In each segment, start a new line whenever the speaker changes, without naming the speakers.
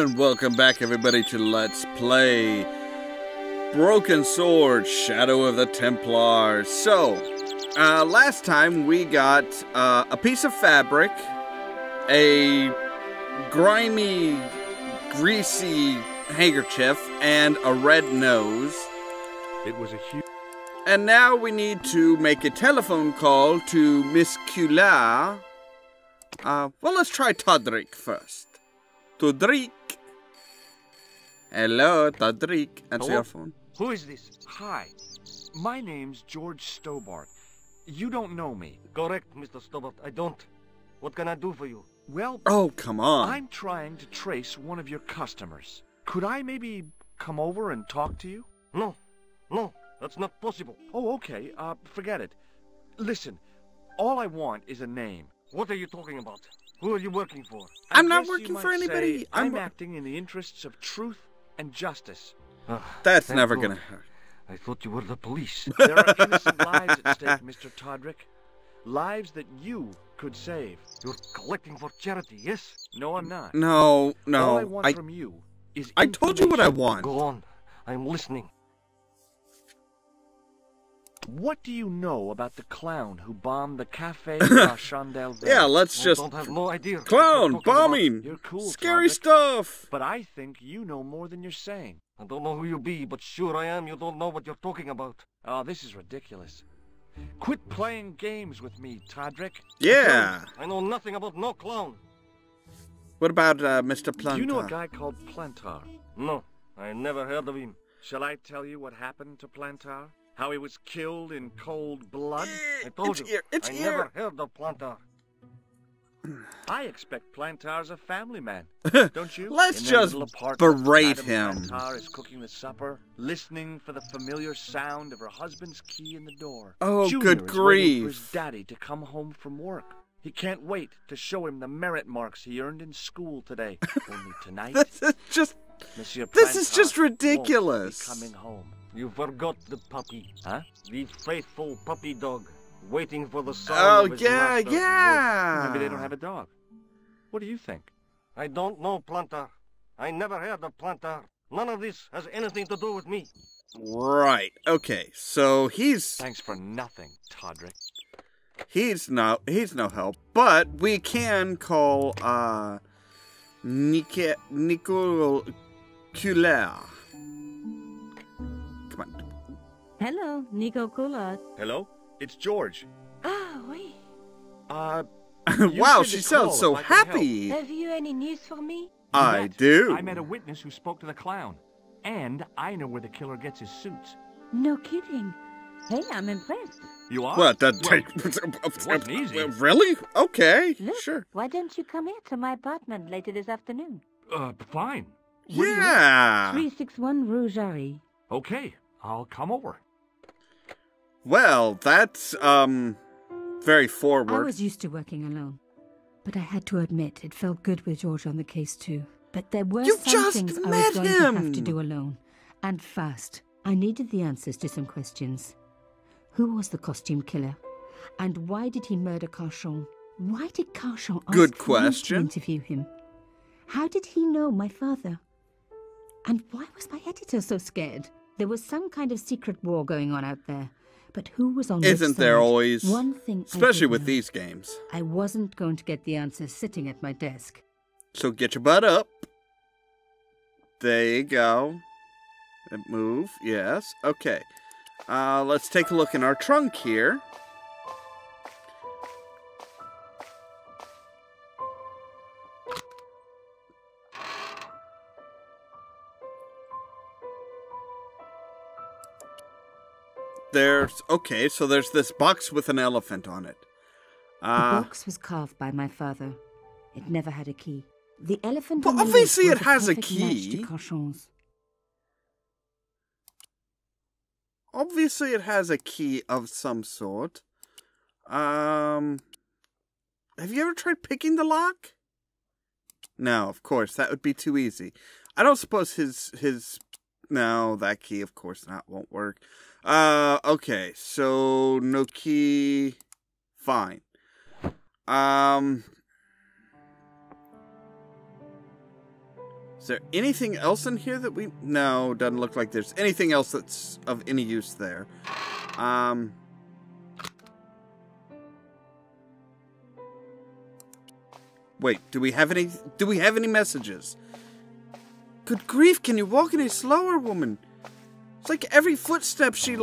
And welcome back, everybody, to Let's Play Broken Sword, Shadow of the Templars. So, last time we got a piece of fabric, a grimy, greasy handkerchief, and a red nose.
It was a huge...
And now we need to make a telephone call to Miss Cula. Well, let's try Todrick first. Todrick. Hello, Todrick. Answer your phone.
Who is this? Hi. My name's George Stobart. You don't know me.
Correct, Mr. Stobart. I don't. What can I do for you?
Well,
oh, come on.
I'm trying to trace one of your customers. Could I maybe come over and talk to you?
No. No, that's not possible.
Oh, okay. Forget it. Listen, all I want is a name.
What are you talking about? Who are you working for?
I'm not working for anybody.
I'm acting in the interests of truth and justice.
That's never gonna hurt.
I thought you were the police.
There are innocent lives at stake, Mr. Todrick. Lives that you could save.
You're collecting for charity, yes?
No, I'm not.
No.
All I want from you is
I told you what I want.
Go on. I'm listening.
What do you know about the clown who bombed the Café La Chandelle?
Yeah, let's
I
just...
don't have no idea.
Clown, bombing,
You're cool,
scary
Todrick.
stuff.
But I think you know more than you're saying.
I don't know who you be, but sure I am. You don't know what you're talking about.
Oh, this is ridiculous. Quit playing games with me, Todrick.
Yeah.
I know nothing about no clown.
What about Mr. Plantar?
Do you know a guy called Plantar?
No, I never heard of him.
Shall I tell you what happened to Plantar? How he was killed in cold blood?
I told you.
It's
I
here.
never heard of Plantar.
I expect Plantar's a family man, don't you?
Let's
In their
just
little apartment,
berate
Madame
him.
Plantar is cooking the supper, listening for the familiar sound of her husband's key in the door.
Oh,
Junior
good
is waiting for his
grief.
daddy to come home from work. He can't wait to show him the merit marks he earned in school today. Only tonight,
This is just...
Monsieur
This is
Plantar
just
won't
ridiculous.
be coming home.
You forgot the puppy.
Huh?
The faithful puppy dog, waiting for the sound
Oh,
of his
yeah,
master's
yeah.
Maybe they don't have a dog. What do you think?
voice. I don't know Plantar. I never heard of Plantar. None of this has anything to do with me.
Right. Okay, so he's
Thanks for nothing, Todrick.
he's no help, but we can call Nicole Cula. Come on.
Hello, Nicole.
Hello? It's George.
Ah, oui.
You
Wow,
said
she
to
sounds
call
so
if I could help.
happy.
Have you any news for me?
I do.
I met a witness who spoke to the clown. And I know where the killer gets his suits.
No kidding. Hey, I'm impressed.
You are?
What? That
wasn't easy.
Really? Okay,
Look,
sure.
why don't you come here to my apartment later this afternoon?
Fine. Where do you live?
Yeah.
361 Rue Jarry.
Okay, I'll come over.
Well, that's very
I
forward.
was used to working alone, but I had to admit it felt good with George on the case too. But there were
You
some
just
things I
met
was going to have
him.
to do alone, and fast. I needed the answers to some questions. Who was the costume killer? And why did he murder Carchon? Why did Carchon ask
Good
me to
question.
interview him? How did he know my father? And why was my editor so scared? There was some kind of secret war going on out there. But who was on which
Isn't there
side?
always?
One thing I
Especially
did
with
know.
these games.
I wasn't going to get the answers sitting at my desk.
So get your butt up. There you go. And move. Yes. Okay. Let's take a look in our trunk here. Okay, so there's this box with an elephant on it.
The box was carved by my father. It never had a key. The elephant
Well,
on the lid
obviously
was
it has a
perfect match
key.
to Carchon's.
Obviously it has a key of some sort. Have you ever tried picking the lock? No, of course, that would be too easy. I don't suppose his no, that key of course not won't work. Okay, so no key. Fine. Is there anything else in here that we... No, doesn't look like there's anything else that's of any use there. Wait, do we have any messages? Good grief, can you walk any slower, woman? It's like every footstep she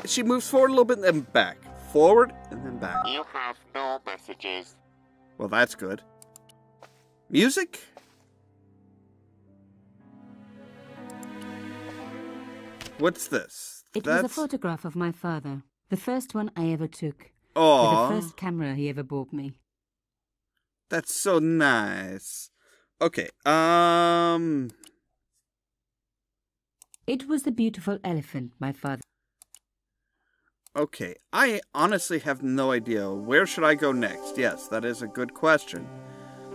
she moves forward a little bit and then back. Forward and then back.
You have no messages.
Well, that's good. Music? What's this?
It was a photograph of my father. The first one I ever took.
Aww.
With the first camera he ever bought me.
That's so nice. Okay,
It was the beautiful elephant my father...
Okay, I honestly have no idea. Where should I go next? Yes, that is a good question.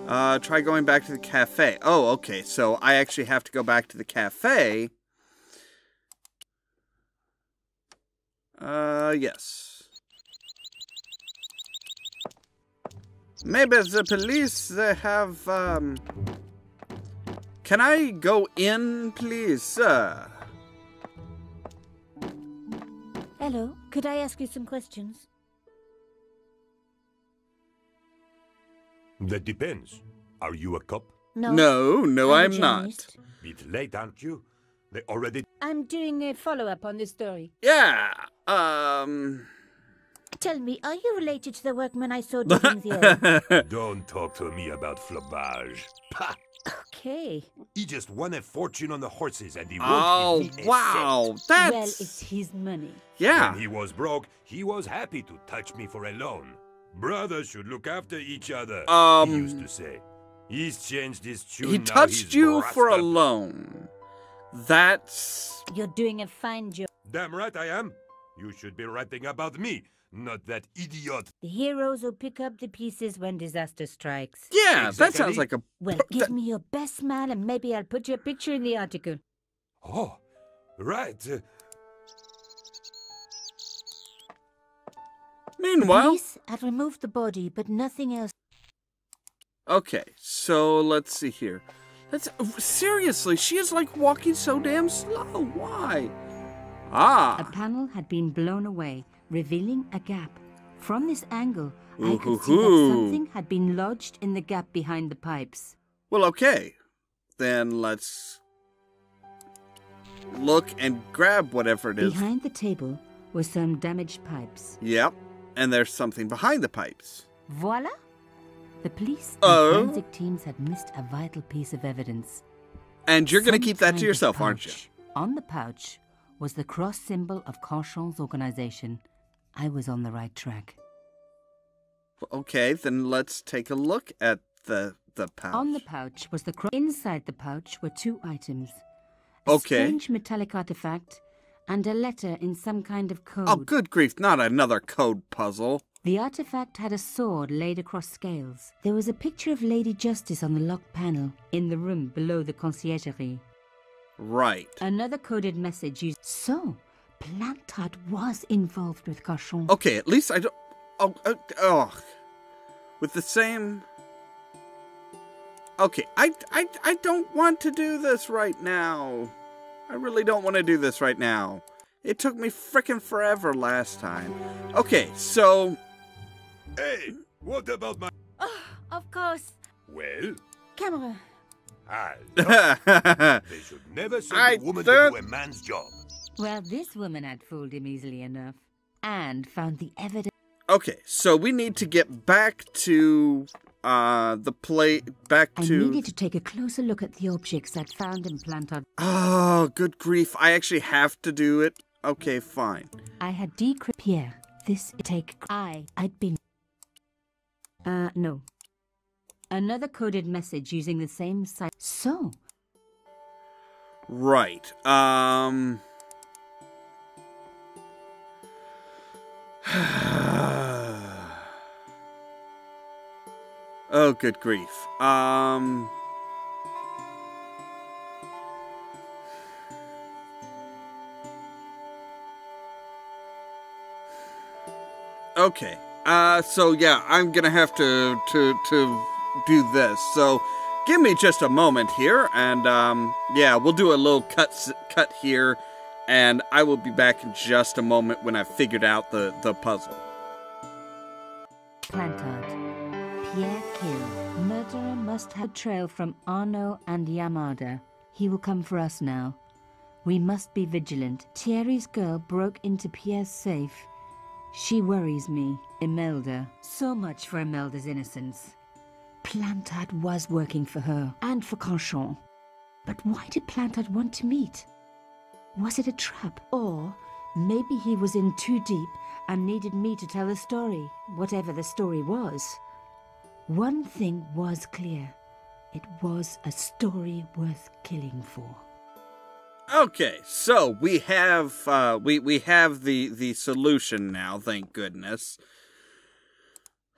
Try going back to the cafe. Oh, okay, so I actually have to go back to the cafe. Yes. Maybe the police, they have, Can I go in, please, sir?
Hello, could I ask you some questions?
That depends. Are you a cop?
No, I'm not.
journalist.
Bit late, aren't you? They already...
I'm doing a follow-up on this story.
Yeah,
Tell me, are you related to the workman I saw digging the earth?
Don't talk to me about flambage. Pah!
Okay.
He just won a fortune on the horses and he
Oh,
won't give me a
wow,
cent.
that's...
Well, it's his money.
Yeah.
When he was broke, he was happy to touch me for a loan. Brothers should look after each other, he used to say. He's changed his tune.
He
now
touched
he's
you
brassed
for a
up.
loan. That's...
You're doing a fine job.
Damn right I am. You should be writing about me, not that idiot.
The heroes who pick up the pieces when disaster strikes.
Yeah, that
Exactly.
sounds like a...
Well, give me your best smile and maybe I'll put your picture in the article.
Oh, right.
Meanwhile...
Police have removed the body, but nothing else.
Okay, so let's see here. Seriously, she is like walking so damn slow. Why?
A panel had been blown away, revealing a gap. From this angle, I could see that something had been lodged in the gap behind the pipes.
Well, okay. Then let's look and grab whatever it is.
Behind the table were some damaged pipes.
Yep, and there's something behind the pipes.
Voila! The police and
Oh.
forensic teams had missed a vital piece of evidence.
And you're going
Some
to keep that
kind
to
of
yourself, aren't you?
pouch. On the pouch was the cross symbol of Carchon's organization. I was on the right track.
Okay, then let's take a look at the pouch.
On the pouch was the cross. Inside the pouch were two items. A
Okay.
strange metallic artifact and a letter in some kind of code.
Oh, good grief, not another code puzzle.
The artifact had a sword laid across scales. There was a picture of Lady Justice on the locked panel in the room below the conciergerie.
Right.
Another coded message used. So, Plantard was involved with Carchon.
Okay, at least I don't... Oh. With the same... Okay, I don't want to do this right now. I really don't want to do this right now. It took me frickin' forever last time. Okay, so...
Hey, what about my...
Oh, of course.
Well,
Camera.
they should never send
I
a woman to
don't-
do a man's job.
Well, this woman had fooled him easily enough. And found the evidence.
Okay, so we need to get back to the back
I
to...
needed to take a closer look at the objects I'd found in Plantard.
Oh, good grief. I actually have to do it. Okay, fine.
I had decrypted Pierre. This take I'd been. No. Another coded message using the same site. So,
Right. Oh, good grief. Okay. So yeah, I'm gonna have to do this. So give me just a moment here, and yeah, we'll do a little cut here, and I will be back in just a moment when I've figured out the puzzle.
Plantard. Pierre killed. Murderer must have a trail from Arnaud and Yamada. He will come for us now. We must be vigilant. Thierry's girl broke into Pierre's safe. She worries me. Imelda. So much for Imelda's innocence. Plantard was working for her, and for Canchon. But why did Plantard want to meet? Was it a trap? Or maybe he was in too deep and needed me to tell a story, whatever the story was. One thing was clear. It was a story worth killing for.
Okay, so we have we have the solution now, thank goodness.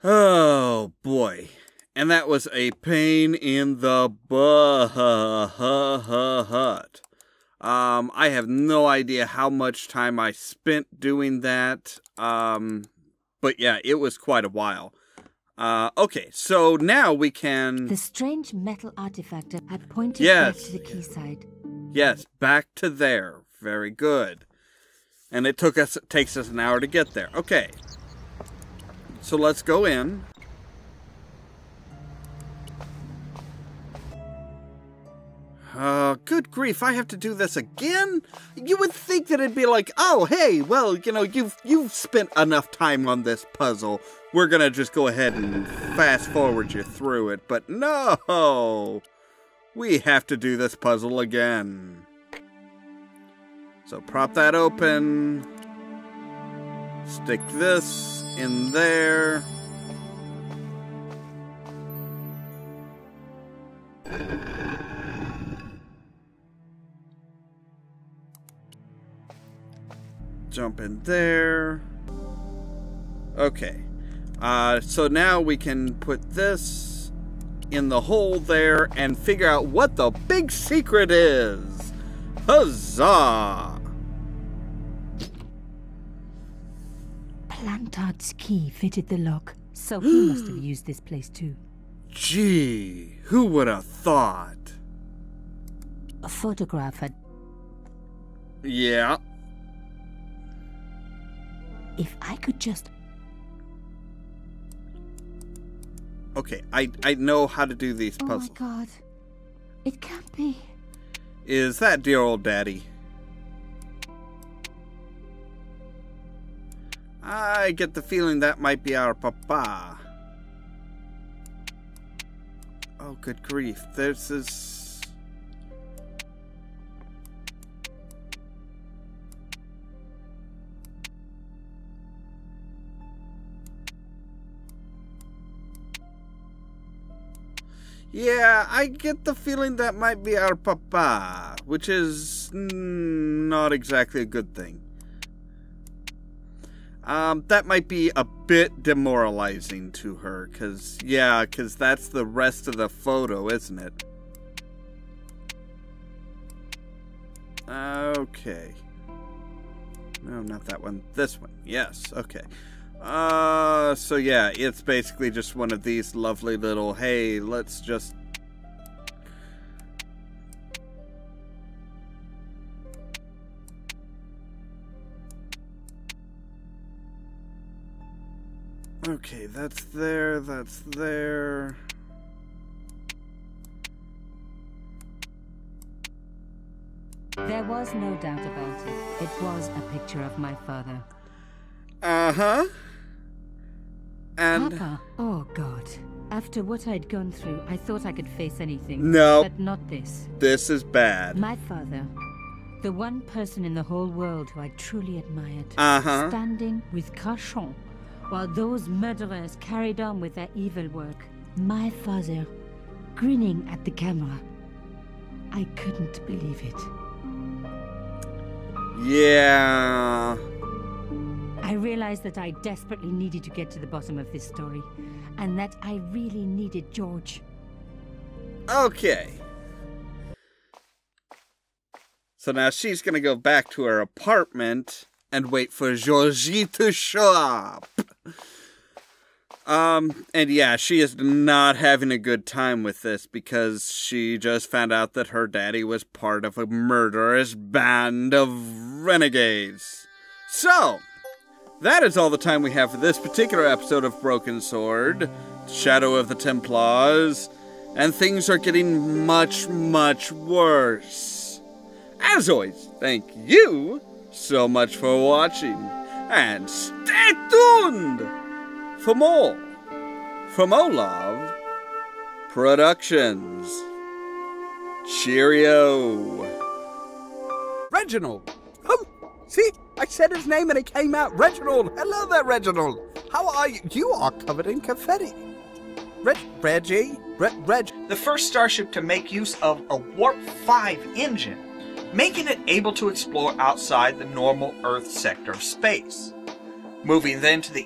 Oh boy. And that was a pain in the butt. I have no idea how much time I spent doing that. But yeah, it was quite a while. Okay, so now we can...
The strange metal artifact had pointed back to the quayside.
Yes, back to there. Very good. And it takes us an hour to get there. Okay. So let's go in. Good grief, I have to do this again? You would think that it'd be like, oh, hey, well, you know, you've spent enough time on this puzzle. We're gonna just go ahead and fast forward you through it. But no! We have to do this puzzle again. So prop that open. Stick this in there. Jump in there. Okay. So now we can put this in the hole there and figure out what the big secret is. Huzzah!
Plantard's key fitted the lock, so he must have used this place too.
Gee, who would have thought?
A photograph had...
Yeah.
If I could just...
Okay, I know how to do these puzzles.
Oh my god. It can't be.
Is that dear old daddy? I get the feeling that might be our papa. Oh, good grief. There's this... Yeah, I get the feeling that might be our papa, which is not exactly a good thing. That might be a bit demoralizing to her, because that's the rest of the photo, isn't it? Okay. No, not that one. This one. Yes, okay. So yeah, it's basically just one of these lovely little, hey, let's just... Okay, that's there, that's there.
There was no doubt about it. It was a picture of my father.
Uh-huh. And...
Papa? Oh, God. After what I'd gone through, I thought I could face anything.
No.
But not this.
This is bad.
My father. The one person in the whole world who I truly admired.
Uh-huh.
Standing with Canchon, while those murderers carried on with their evil work. My father, grinning at the camera. I couldn't believe it.
Yeah...
I realized that I desperately needed to get to the bottom of this story, and that I really needed George.
Okay. So now she's gonna go back to her apartment and wait for Georgie to show up. And yeah, she is not having a good time with this because she just found out that her daddy was part of a murderous band of renegades. So, that is all the time we have for this particular episode of Broken Sword, Shadow of the Templars, and things are getting much, much worse. As always, thank you so much for watching, and stay tuned for more from Ollamh Productions. Cheerio.
Reginald! Oh, see? I said his name and it came out. Reginald! Hello there, Reginald! How are you? You are covered in confetti. Reggie? Reg.
The first starship to make use of a Warp 5 engine, making it able to explore outside the normal Earth sector of space. Moving then to the